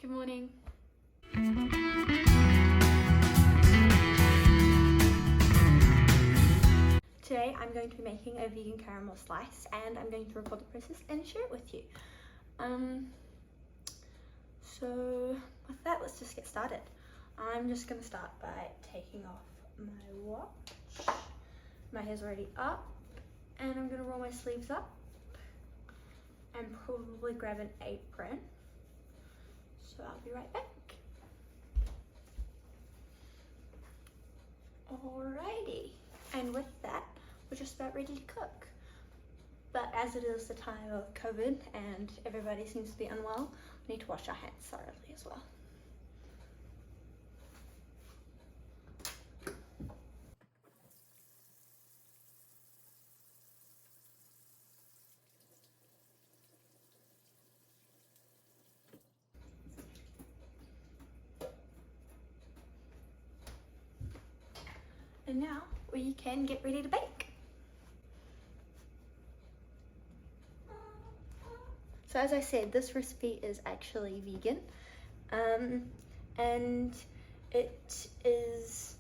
Good morning. Today I'm going to be making a vegan caramel slice and I'm going to record the process and share it with you. So with that, let's just get started. I'm just going to start by taking off my watch. My hair's already up and I'm going to roll my sleeves up and probably grab an apron. So I'll be right back. Alrighty, and with that, we're just about ready to cook. But as it is the time of COVID and everybody seems to be unwell, we need to wash our hands thoroughly as well. And now we can get ready to bake. So as I said, this recipe is actually vegan, and it is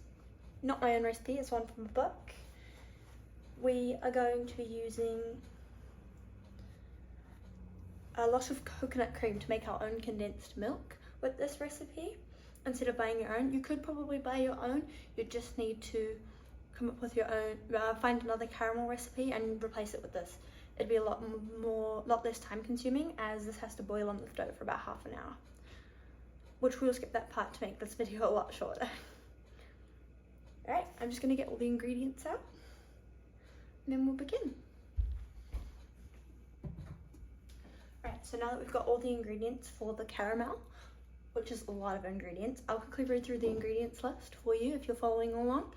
not my own recipe, it's one from a book. We are going to be using a lot of coconut cream to make our own condensed milk with this recipe. Instead of buying your own, you could probably buy your own. You just need to come up with your own, find another caramel recipe and replace it with this. It'd be a lot less time consuming, as this has to boil on the stove for about half an hour, which we'll skip that part to make this video a lot shorter. Alright, I'm just gonna get all the ingredients out and then we'll begin. Alright, so now that we've got all the ingredients for the caramel, which is a lot of ingredients, I'll quickly read through the ingredients list for you if you're following along.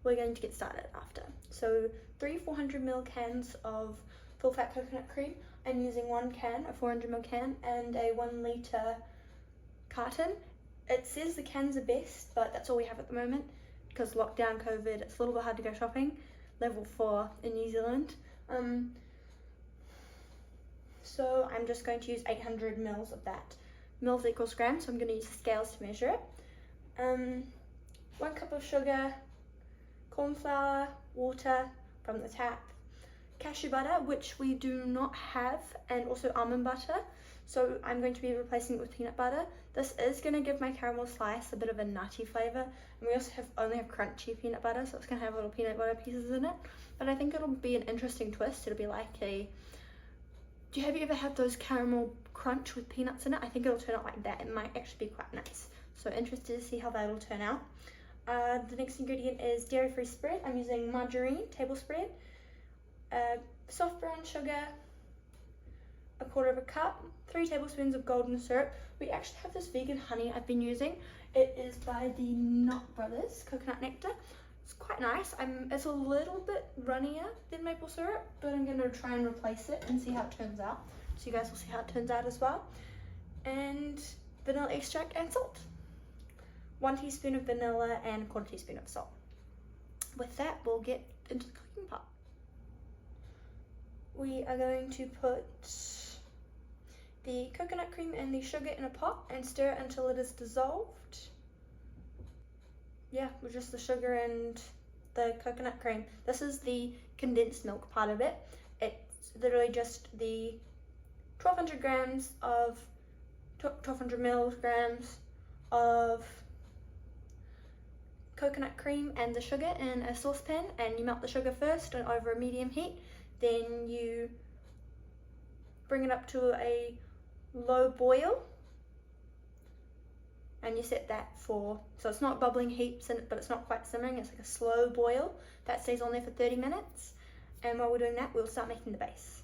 We're going to get started after. So 3 400ml cans of full fat coconut cream. I'm using 1 can, a 400ml can, and a 1 litre carton. It says the cans are best, but that's all we have at the moment because lockdown, COVID, it's a little bit hard to go shopping. Level 4 in New Zealand. So I'm just going to use 800 mils of that. Mils equals grams, so I'm going to use the scales to measure it. 1 cup of sugar, corn flour, water from the tap, cashew butter, which we do not have, and also almond butter. So I'm going to be replacing it with peanut butter. This is going to give my caramel slice a bit of a nutty flavour. And we also only have crunchy peanut butter, so it's going to have little peanut butter pieces in it. But I think it'll be an interesting twist. It'll be like have you ever had those caramel crunch with peanuts in it? I think it'll turn out like that. It might actually be quite nice. So interested to see how that'll turn out. The next ingredient is dairy-free spread. I'm using margarine table spread, soft brown sugar, 1/4 cup, 3 tablespoons of golden syrup. We actually have this vegan honey I've been using. It is by the Knot Brothers Coconut Nectar. It's quite nice. It's a little bit runnier than maple syrup, but I'm going to try and replace it and see how it turns out. So you guys will see how it turns out as well. And vanilla extract and salt. 1 teaspoon of vanilla and 1/4 teaspoon of salt. With that, we'll get into the cooking part. We are going to put the coconut cream and the sugar in a pot and stir it until it is dissolved. Yeah, with just the sugar and the coconut cream. This is the condensed milk part of it. It's literally just the 1200 milligrams of coconut cream and the sugar in a saucepan, and you melt the sugar first over a medium heat. Then you bring it up to a low boil and you set that so it's not bubbling heaps in it, but it's not quite simmering, it's like a slow boil. That stays on there for 30 minutes. And while we're doing that, we'll start making the base.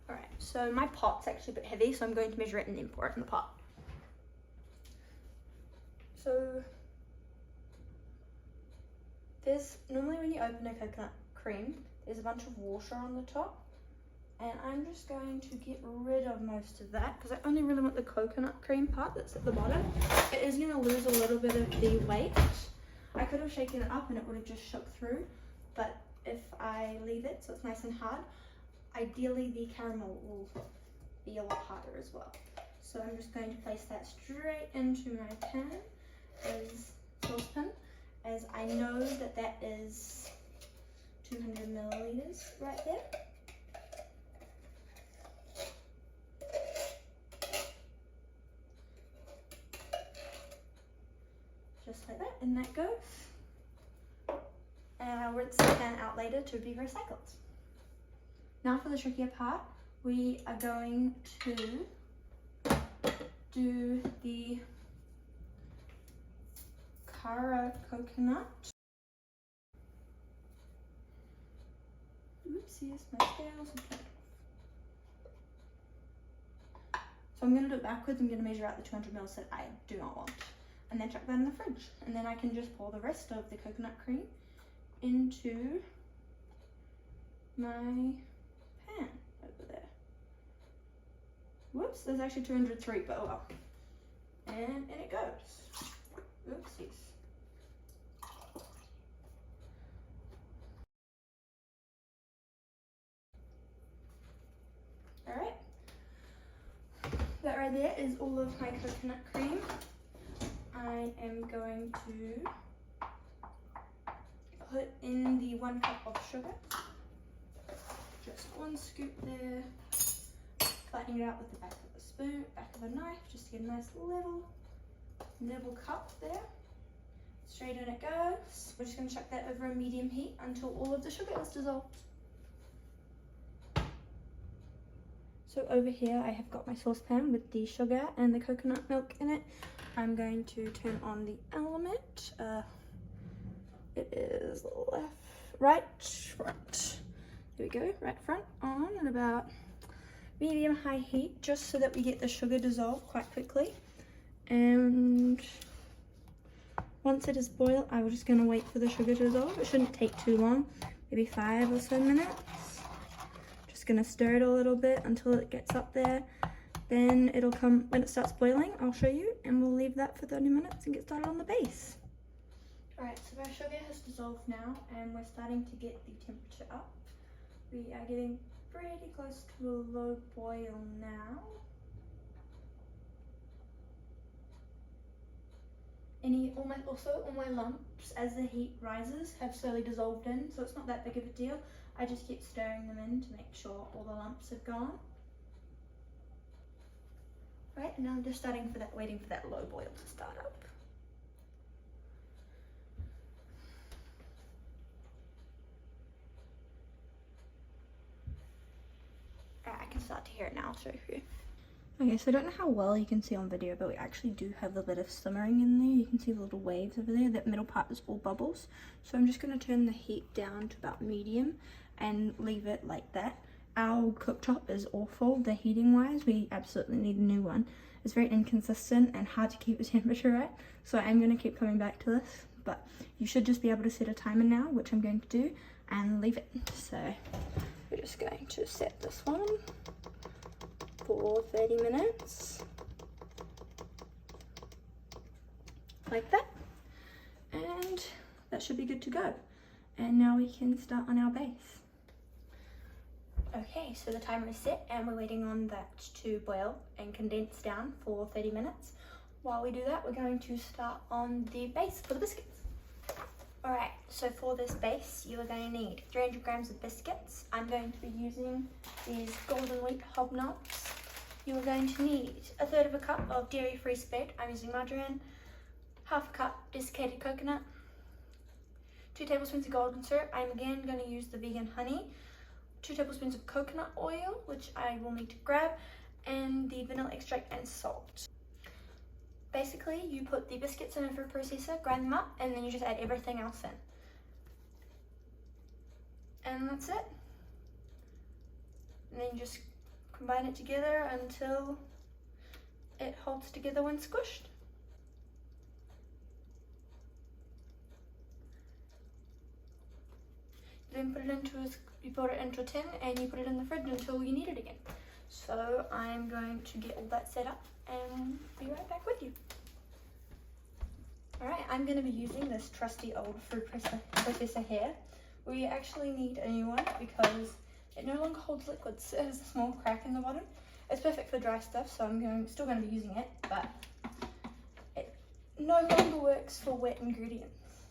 Alright, so my pot's actually a bit heavy, so I'm going to measure it and then pour it in the pot. So normally when you open a coconut cream, there's a bunch of water on the top. And I'm just going to get rid of most of that because I only really want the coconut cream part that's at the bottom. It is going to lose a little bit of the weight. I could have shaken it up and it would have just shook through, but if I leave it so it's nice and hard. Ideally the caramel will be a lot harder as well. So I'm just going to place that straight into my pan saucepan, as I know that that is 200 milliliters right there. Just like that, and that goes. And I'll rinse the pan out later to be recycled. Now for the trickier part, we are going to do the Kara coconut. Oopsies, my scales. So I'm going to do it backwards. I'm going to measure out the 200 mils that I do not want, and then chuck that in the fridge. And then I can just pour the rest of the coconut cream into my pan over there. Whoops, there's actually 203, but oh well. And in it goes. Oopsies. Alright. That right there is all of my coconut cream. I am going to put in the 1 cup of sugar. Just 1 scoop there. Flattening it out with the back of a spoon, back of a knife, just to get a nice level cup there. Straight in it goes. We're just going to chuck that over a medium heat until all of the sugar is dissolved. So over here I have got my saucepan with the sugar and the coconut milk in it. I'm going to turn on the element. It is right front. There we go, right front on at about medium high heat, just so that we get the sugar dissolved quite quickly. And once it is boiled, I'm just going to wait for the sugar to dissolve. It shouldn't take too long, maybe 5 or so minutes. Just going to stir it a little bit until it gets up there. Then it'll come, when it starts boiling, I'll show you, and we'll leave that for 30 minutes and get started on the base. Alright, so our sugar has dissolved now, and we're starting to get the temperature up. We are getting pretty close to a low boil now. All my lumps, as the heat rises, have slowly dissolved in, so it's not that big of a deal. I just keep stirring them in to make sure all the lumps have gone. Right, and now I'm just waiting for that low boil to start up. I can start to hear it now, I'll show you. Okay, so I don't know how well you can see on video, but we actually do have a bit of simmering in there. You can see the little waves over there. That middle part is all bubbles. So I'm just going to turn the heat down to about medium and leave it like that. Our cooktop is awful, the heating wise. We absolutely need a new one. It's very inconsistent and hard to keep the temperature right. So I'm going to keep coming back to this, but you should just be able to set a timer now, which I'm going to do, and leave it. So we're just going to set this one for 30 minutes, like that, and that should be good to go. And now we can start on our base. Okay, so the timer is set and we're waiting on that to boil and condense down for 30 minutes. While we do that, we're going to start on the base for the biscuits. Alright, so for this base, you are going to need 300 grams of biscuits. I'm going to be using these golden wheat hobnobs. You are going to need 1/3 cup of dairy-free spread. I'm using margarine, 1/2 cup desiccated coconut, 2 tablespoons of golden syrup. I'm again going to use the vegan honey, 2 tablespoons of coconut oil, which I will need to grab, and the vanilla extract and salt. Basically, you put the biscuits in a food processor, grind them up, and then you just add everything else in. And that's it. And then you just combine it together until it holds together when squished. Then you put it into a tin and you put it in the fridge until you need it again. So I'm going to get all that set up and be right back with you. Alright, I'm going to be using this trusty old food processor here, We actually need a new one because it no longer holds liquids. It has a small crack in the bottom. It's perfect for dry stuff, so I'm still going to be using it, but it no longer works for wet ingredients.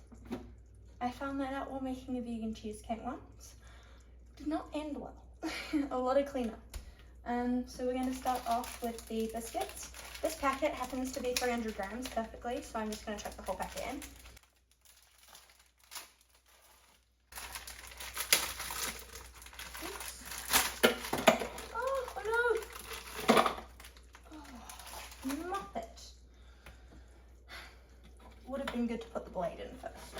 I found that out while making a vegan cheesecake once. Did not end well. A lot of cleanup. So we're going to start off with the biscuits. This packet happens to be 300 grams perfectly, so I'm just going to chuck the whole packet in. Would have been good to put the blade in first.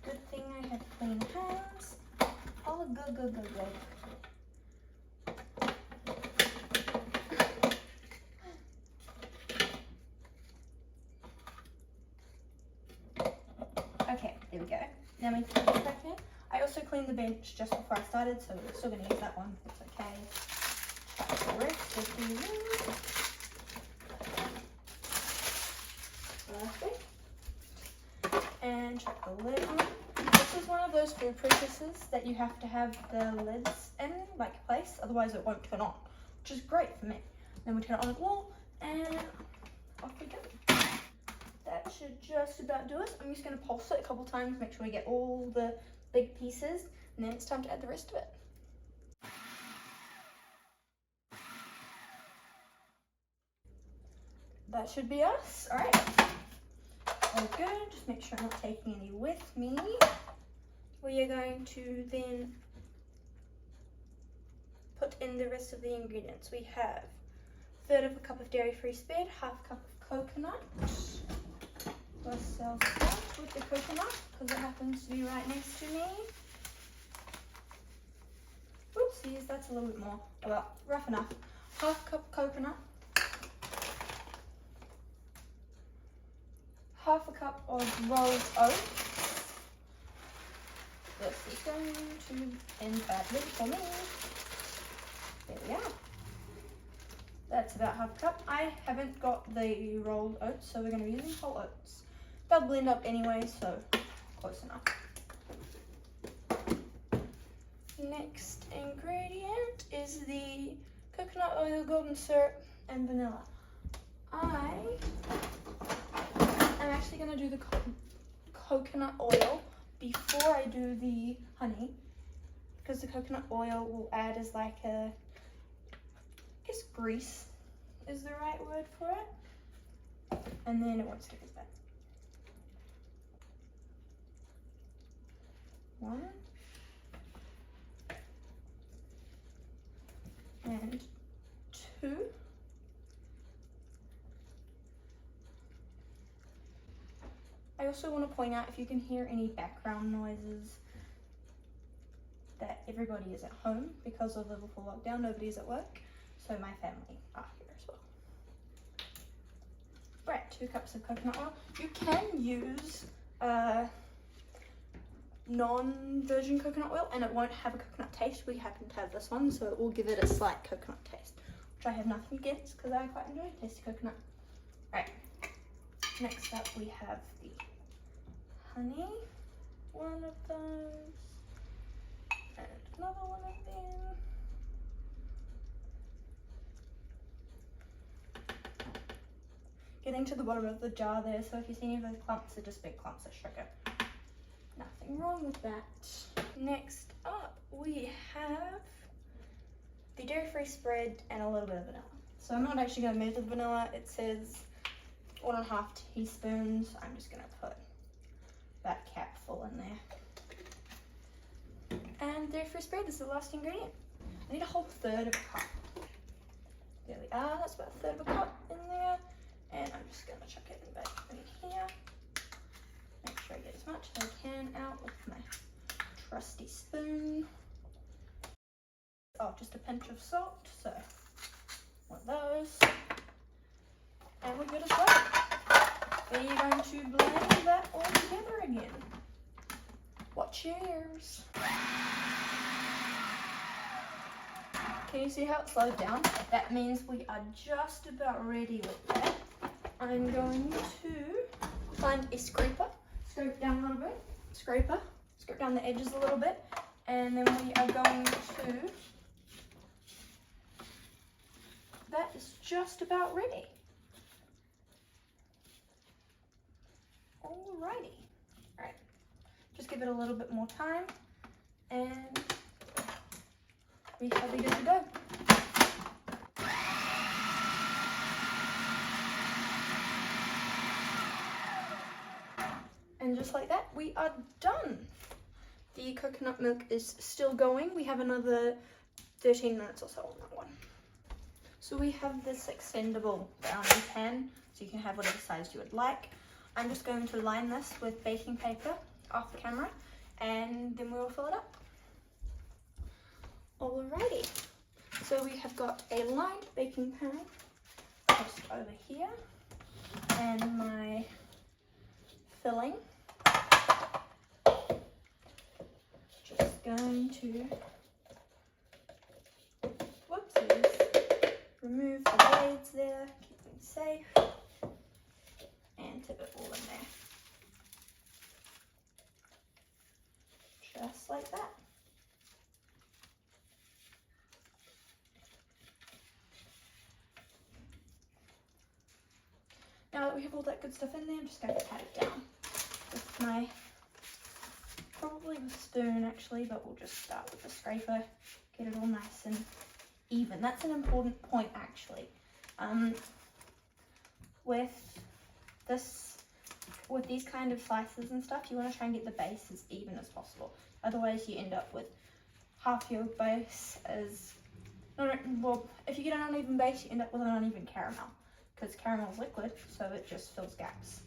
Good thing I have clean hands. Oh, good. Okay, there we go. Now we put this back in. I also cleaned the bench just before I started, so we're still going to use that one. It's okay. Perfect. And chuck the lid on. This is one of those food processors that you have to have the lids in, like place, otherwise it won't turn on, which is great for me. Then we turn it on the wall, and off we go. That should just about do it. I'm just going to pulse it a couple times, make sure we get all the big pieces, and then it's time to add the rest of it. That should be us. All right. All good. Just make sure I'm not taking any with me. We are going to then put in the rest of the ingredients. We have 1/3 of a cup of dairy-free spread, 1/2 cup of coconut. Let's start with the coconut because it happens to be right next to me. Oopsies, that's a little bit more. Well, rough enough. 1/2 cup coconut. 1/2 cup of rolled oats. This is going to end badly for me. There we are. That's about 1/2 cup. I haven't got the rolled oats, so we're going to be using whole oats. They'll blend up anyway, so close enough. Next ingredient is the coconut oil, golden syrup, and vanilla. I'm actually going to do the coconut oil before I do the honey, because the coconut oil will add as like a, I guess grease is the right word for it, and then it won't stick as bad. 1 and 2. I also want to point out, if you can hear any background noises, that everybody is at home because of the Liverpool lockdown. Nobody's at work, so my family are here as well. Right, 2 cups of coconut oil. You can use non-virgin coconut oil and it won't have a coconut taste. We happen to have this one, so it will give it a slight coconut taste, which I have nothing against because I quite enjoy tasty coconut. Right, next up we have the honey, one of those, and another one of them. Getting to the bottom of the jar there, so if you see any of those clumps, they're just big clumps of sugar. Nothing wrong with that. Next up, we have the dairy-free spread and a little bit of vanilla. So I'm not actually going to measure the vanilla. It says 1.5 teaspoons. I'm just going to put that cap full in there. And dairy-free spread is the last ingredient. I need a whole 1/3 of a cup. There we are. That's about 1/3 of a cup in there. And I'm just going to chuck it back in here. Make sure I get as much as I can out with my trusty spoon. Oh, just a pinch of salt, so one of those. And we're good as well. Then you're going to blend that all together again. Watch your ears. Can you see how it slowed down? That means we are just about ready with that. I'm going to find a scraper, scrape down a little bit, scrape down the edges a little bit, and then we are going to, that is just about ready. Alrighty, alright, just give it a little bit more time, and we shall be good to go. And just like that, we are done. The coconut milk is still going. We have another 13 minutes or so on that one. So we have this extendable brownie pan, so you can have whatever size you would like. I'm just going to line this with baking paper off the camera, and then we'll fill it up. Alrighty, so we have got a lined baking pan just over here, and my filling. Just going to, whoopsies, remove the blades there, keep them safe, and tip it all in there. Just like that. Now that we have all that good stuff in there, I'm just going to pat it down with my, probably with a spoon actually, but we'll just start with the scraper, get it all nice and even. That's an important point actually. With these kind of slices and stuff, you want to try and get the base as even as possible. Otherwise you end up with half your base as, well, if you get an uneven base, you end up with an uneven caramel, because caramel is liquid, so it just fills gaps.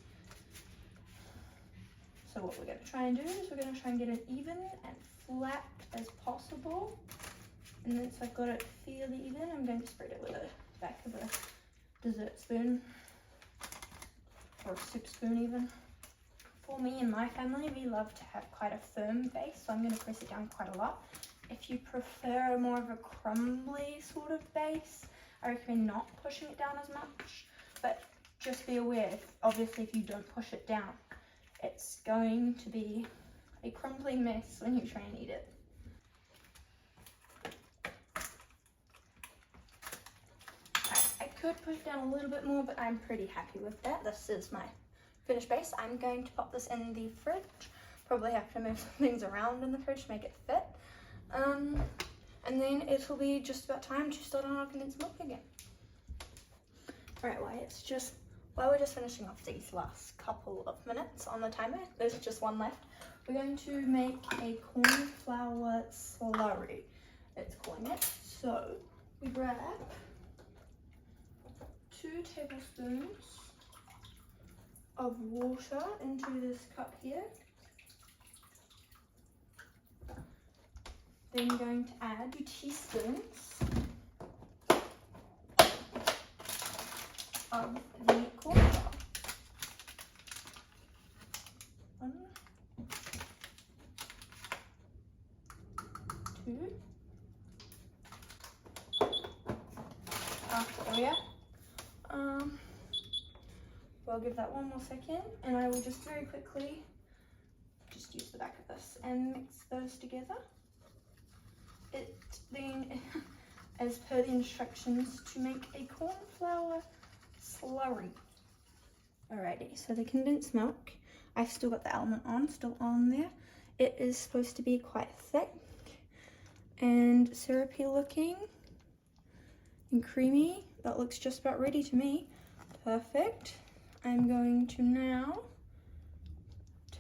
So what we're going to try and do is we're going to try and get it even and flat as possible. And then once I've got it fairly even, I'm going to spread it with the back of a dessert spoon, or a soup spoon even. For me and my family, we love to have quite a firm base, so I'm going to press it down quite a lot. If you prefer more of a crumbly sort of base, I recommend not pushing it down as much, but just be aware, obviously if you don't push it down, it's going to be a crumbly mess when you try and eat it. I could push it down a little bit more, but I'm pretty happy with that. This is my finished base. I'm going to pop this in the fridge. Probably have to move some things around in the fridge to make it fit. And then it'll be just about time to start on our condensed milk again. Alright, while we're just finishing off these last couple of minutes on the timer, there's just one left. We're going to make a cornflour slurry, it's calling it. So we grab 2 tablespoons of water into this cup here. Then I'm going to add 2 teaspoons of the cornflour. 1, 2. There we are. We'll give that one more second, and I will just very quickly just use the back of this and mix those together. It then, as per the instructions, to make a cornflour slurry. Alrighty, so the condensed milk, I've still got the almond on, still on there. It is supposed to be quite thick and syrupy looking and creamy. That looks just about ready to me. Perfect. I'm going to now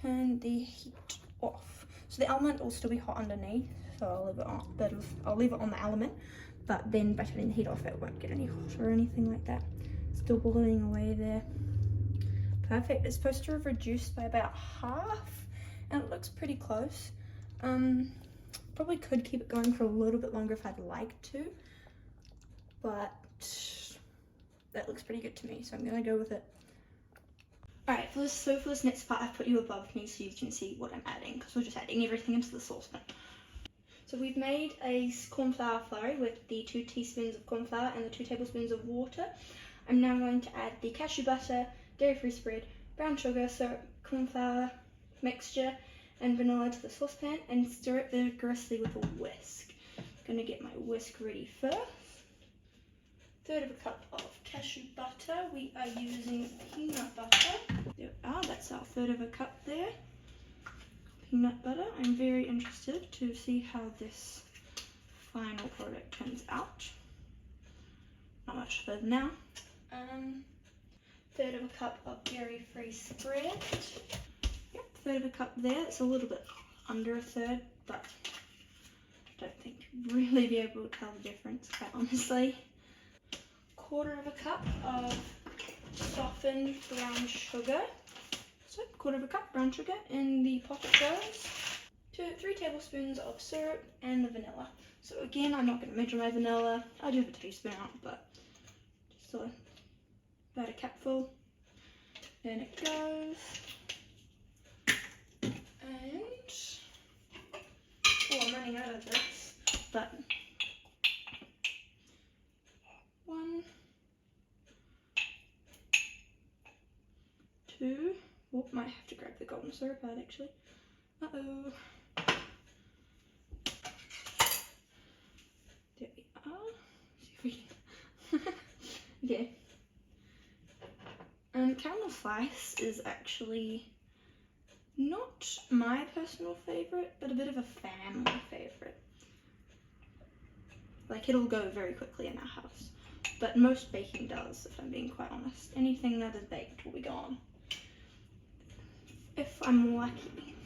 turn the heat off. So the almond will still be hot underneath, so I'll leave it on, I'll leave it on the element, but then by turning the heat off it won't get any hotter or anything like that. Still boiling away there. Perfect. It's supposed to have reduced by about half, and it looks pretty close. Probably could keep it going for a little bit longer if I'd like to, but that looks pretty good to me, so I'm gonna go with it. Alright, for this next part, I've put you above me so you can see what I'm adding, because we're just adding everything into the saucepan. So we've made a cornflour flurry with the 2 teaspoons of corn flour and the 2 tablespoons of water. I'm now going to add the cashew butter, dairy-free spread, brown sugar, syrup, corn flour mixture, and vanilla to the saucepan and stir it vigorously with a whisk. I'm going to get my whisk ready first. 1/3 of a cup of cashew butter. We are using peanut butter. There we are, that's our 1/3 of a cup there. Peanut butter. I'm very interested to see how this final product turns out. Not much further now. 1/3 of a cup of dairy-free spread. Yep, 1/3 of a cup there. It's a little bit under a third, but I don't think you'd really be able to tell the difference, quite honestly. 1/4 of a cup of softened brown sugar. So 1/4 of a cup brown sugar in the pot it goes. 3 tablespoons of syrup and the vanilla. So again, I'm not going to measure my vanilla. I do have a teaspoon out, but just about a cupful. Then it goes. And oh, I'm running out of this, but 1, 2. Oh, might have to grab the golden syrup out actually. Uh-oh. There we are. See if we can. Okay. Caramel slice is actually not my personal favourite, but a bit of a family favourite. Like, it'll go very quickly in our house. But most baking does, if I'm being quite honest. Anything that is baked will be gone. If I'm lucky,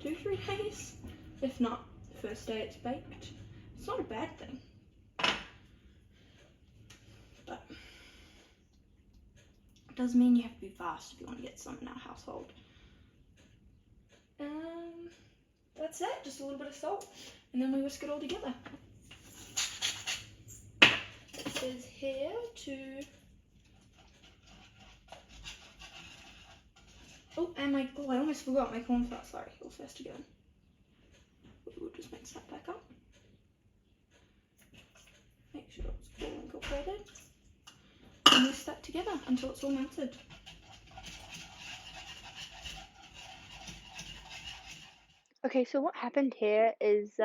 2-3 days. If not, the first day it's baked. It's not a bad thing. But it does mean you have to be fast if you want to get some in our household. That's it, just a little bit of salt, and then we whisk it all together. It says here to... Oh, and I almost forgot my corn flour, sorry, also has to go in. We'll just mix that back up. Make sure it's all incorporated. And whisk that together until it's all melted. Okay, so what happened here is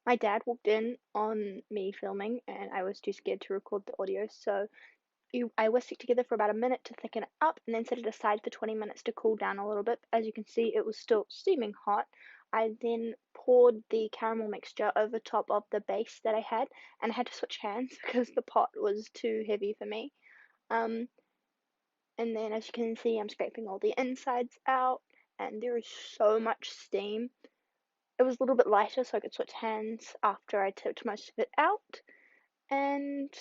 my dad walked in on me filming and I was too scared to record the audio, so I whisked it together for about a minute to thicken it up and then set it aside for 20 minutes to cool down a little bit. As you can see, it was still steaming hot. I then poured the caramel mixture over top of the base that I had, and I had to switch hands because the pot was too heavy for me. And then as you can see, I'm scraping all the insides out and there is so much steam. It was a little bit lighter so I could switch hands after I tipped most of it out, and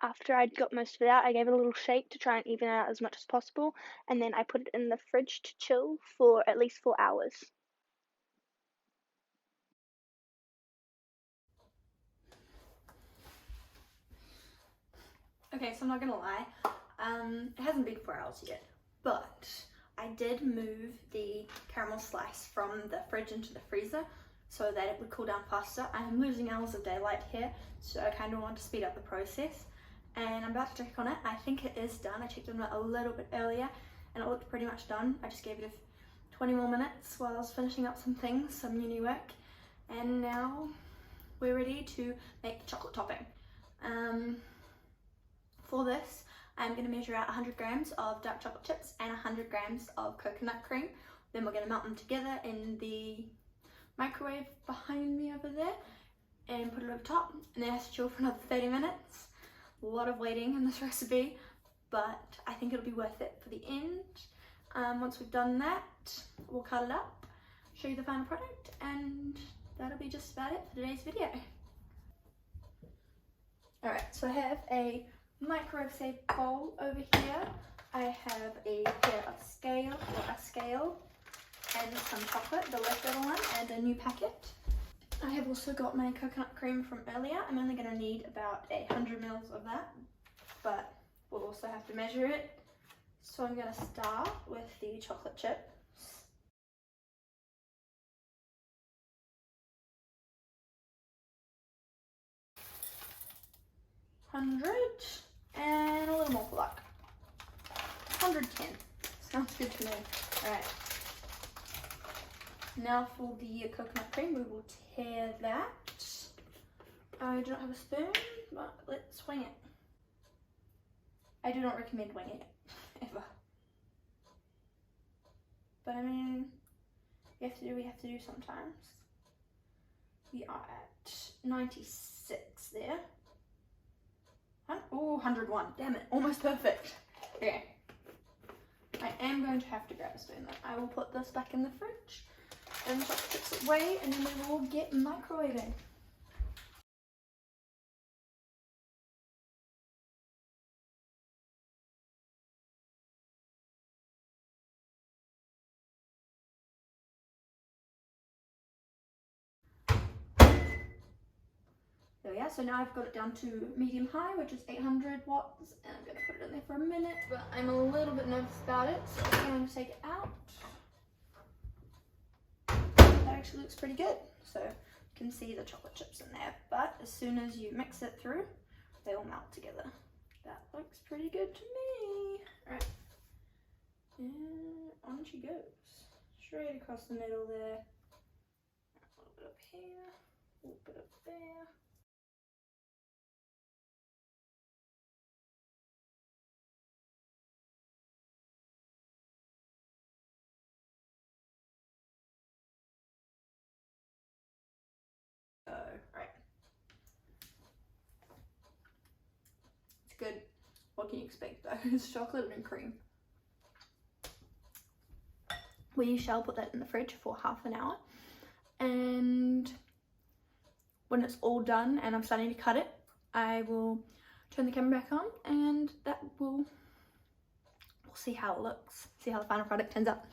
after I'd got most of it out I gave it a little shake to try and even it out as much as possible, and then I put it in the fridge to chill for at least 4 hours. Okay, so I'm not gonna lie, it hasn't been 4 hours yet, but I did move the caramel slice from the fridge into the freezer so that it would cool down faster. I'm losing hours of daylight here, so I kind of want to speed up the process. And I'm about to check on it. I think it is done. I checked on it a little bit earlier and it looked pretty much done. I just gave it 20 more minutes while I was finishing up some things, some uni work. And now we're ready to make the chocolate topping. For this, I'm going to measure out 100 grams of dark chocolate chips and 100 grams of coconut cream. Then we're going to melt them together in the microwave behind me over there and put it over top, and then it has to chill for another 30 minutes. A lot of waiting in this recipe, but I think it'll be worth it for the end. Once we've done that, we'll cut it up, show you the final product, and that'll be just about it for today's video. Alright, so I have a microwave safe bowl over here. I have a pair of a scale and some chocolate, the leftover one, and a new packet. I have also got my coconut cream from earlier. I'm only going to need about 100 mils of that, but we'll also have to measure it. So I'm going to start with the chocolate chips. 100, and a little more for luck. 110. Sounds good to me. Alright. Now for the coconut cream, we will tear that. I do not have a spoon, but let's wing it. I do not recommend winging it, ever. But I mean, we have to do sometimes. We are at 96 there. Oh, 101, damn it, almost perfect. Okay. I am going to have to grab a spoon though. I will put this back in the fridge and fix it away, and then we will get microwaving. There we are, so now I've got it down to medium high, which is 800 watts, and I'm going to put it in there for a minute, but I'm a little bit nervous about it, so I'm going to take it out. That actually looks pretty good, so you can see the chocolate chips in there, but as soon as you mix it through, they all melt together. That looks pretty good to me. Alright, and on she goes, straight across the middle there, a little bit up here, a little bit up there. Right. It's good. What can you expect though? It's chocolate and cream. We shall put that in the fridge for half an hour. And when it's all done and I'm starting to cut it, I will turn the camera back on, and we'll see how it looks. See how the final product turns out.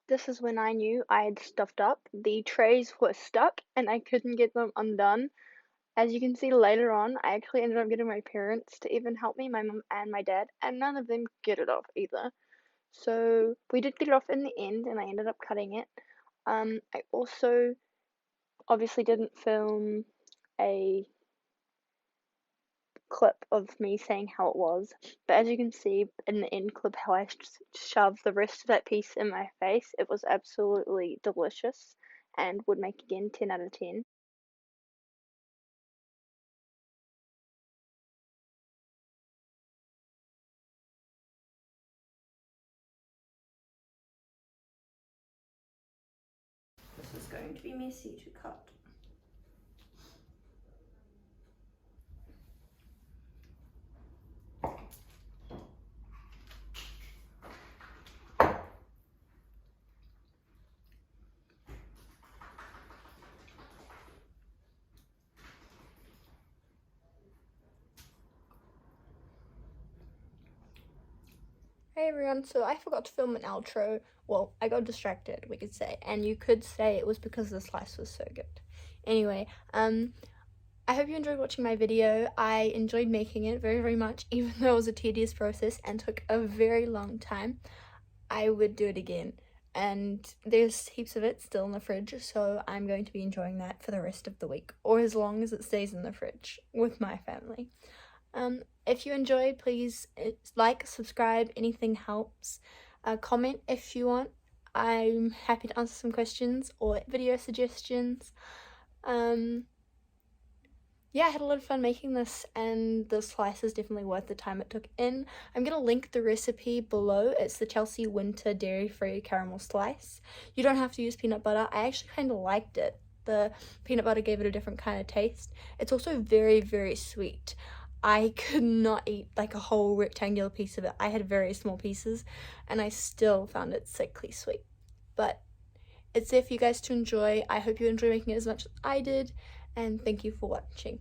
This is when I knew I had stuffed up. The trays were stuck and I couldn't get them undone. As you can see later on, I actually ended up getting my parents to even help me, my mum and my dad, and none of them get it off either. So we did get it off in the end, and I ended up cutting it. I also obviously didn't film a clip of me saying how it was, but as you can see in the end clip how I shoved the rest of that piece in my face, it was absolutely delicious and would make again 10 out of 10. This is going to be messy to cut. Hey everyone, so I forgot to film an outro. Well, I got distracted, we could say, and you could say it was because the slice was so good. Anyway, I hope you enjoyed watching my video. I enjoyed making it very, very much, even though it was a tedious process and took a very long time. I would do it again, and there's heaps of it still in the fridge, so I'm going to be enjoying that for the rest of the week, or as long as it stays in the fridge with my family. If you enjoyed, please like, subscribe, anything helps. Comment if you want. I'm happy to answer some questions or video suggestions. Yeah, I had a lot of fun making this, and the slice is definitely worth the time it took in. I'm going to link the recipe below. It's the Chelsea Winter dairy-free caramel slice. You don't have to use peanut butter. I actually kind of liked it. The peanut butter gave it a different kind of taste. It's also very, very sweet. I could not eat like a whole rectangular piece of it. I had very small pieces, and I still found it sickly sweet. But it's there for you guys to enjoy. I hope you enjoy making it as much as I did, and thank you for watching.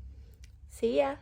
See ya!